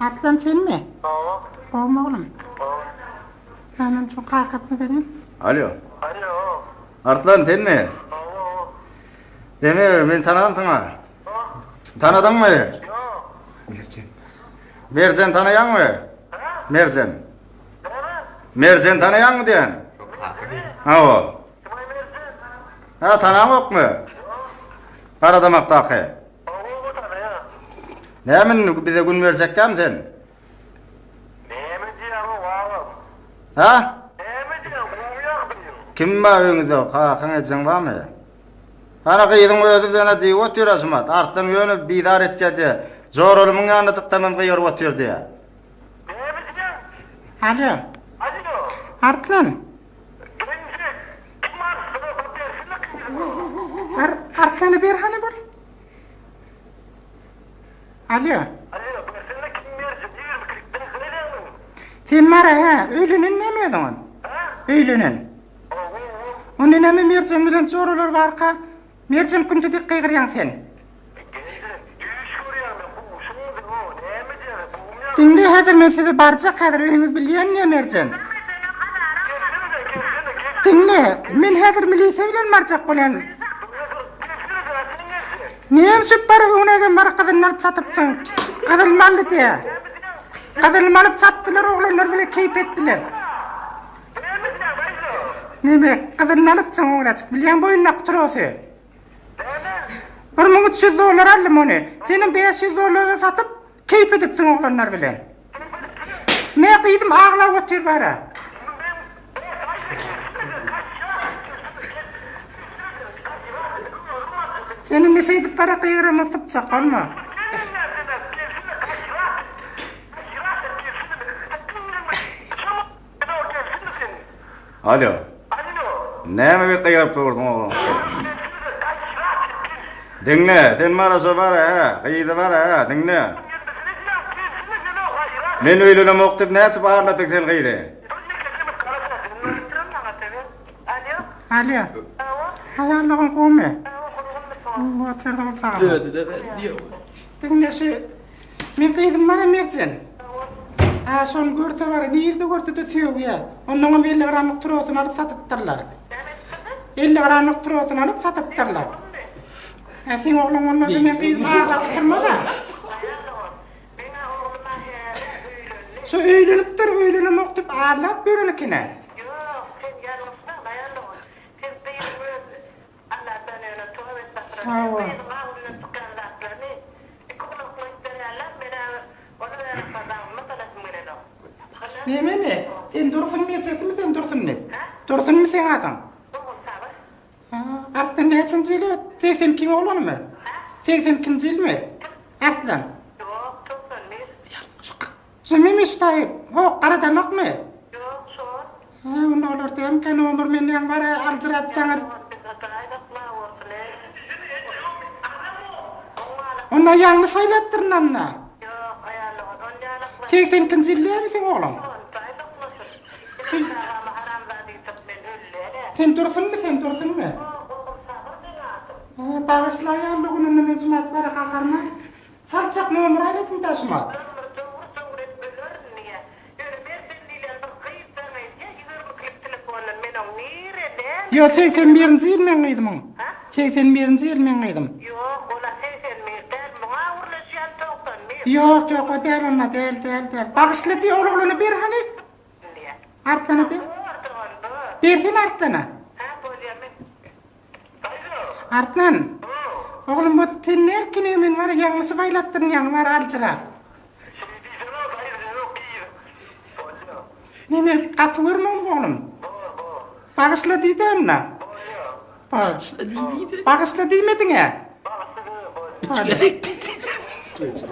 Atlan sen mi? Alo. Oğlum. Hemen çok kalkıp vereyim. Alo. Alo. Artlan sen mi? Alo. Deme ben tanıdım sana. Tanıdın mı? Yok. Mercan tanıyan mı? Mercan. Mercan tanıyan mı diyen? Ha o. Ha tanımak mı? Karadamaktaki. Ne min bize gün verecekkem sen? Ha? Kim var önünüzde? Kan edeceksin var mı? Ana kıydın özü dene diye otuyor asmat. Arttan yönü bidar edeceği. Zor olmanın yanına çıktamam kıyır otuyor diye. Alo. Artlan. Artlanı bir hani bul. Alo. Sen var ha, öylünün ne mi edin? Öylünün. Onun ne mi mercan bilen zorulur var ka? Mercan kuntu dik kıygıryan sen. Dinle hazır men size barcak hazır öýüňiz bilýän ne mercan? Dinle, men hazır milise bilen barcak bolan. Niyem şu para unaga bar kadın alıp satıpsın. Kadın malı diye. Kadın alıp sattılar oğlanlar bile keyif ettiler. Neme kadın alıpsın oğlacık bilýän boyun naptırosy. 1300 dolar aldım onu. Senin 500 dolara satıp keyif edipsin oğlanlar bilen. Ne kıydım ağla otur bara. Senin ne şeydi para kıyıramı sıpacak olma. Alo. Ne mi bir kıyırıp durdun oğlum? Dinle, sen marası var ha, kıyıdı var ha, dinle. Men öylüne moktip ne açıp ağırladık sen kıyıdı? Alo. Ayarlığın kome. Oturdum sana. Dinle şu. Men kıydım bana mercan. Ha son görse var, nirde görse de tüyög ya. Ondan 50 gramlık turosunu alıp satıptırlar. 50 gramlık turosunu alıp satıptırlar. Ha sen oğlum ondan sonra men kıydım ağırlattırma da. Şu öýlenipdir, öýlene moktip ağırlap börenekine. Sağ ol. Neme mi? Sen dursun mu yeteceksin mi sen dursun ne? Dursun mu sen adam? Arslan ne için jeli? 82 oğlan mı? 82 jel mi? Arslan. Sümemi şutayıp, o karadamak mı? Yok, son. Onu olur diyem ki ömür menden var alcırap çağır. Ona yanlış söylettirin anna. Yok, ayarlı. 82 jelle misin oğlum? Sen dursun mu sen dursun mu? Bağışla ayarlığının mevzumatları kakarma. Çalçak ömür ayletin taşıma. Yo 81-nji ýyl men gydym. 81-nji ýyl men gydym. Yok, ola 81'den bana uğraşan toktan mı? Yok yok o değil ona değil. Bağışla diye oğlunu bir hani. Niye? Artana bir. Ortadan Bersin artana. ha, polyamin. Artnan. Oğlum bu tenler kine men var yanlısı baylattırın yan var alçıra. Neme katı görme oğlum. Bağışla deydi ona. Bağışla deymedin ya. Bağışlı. Bağışla.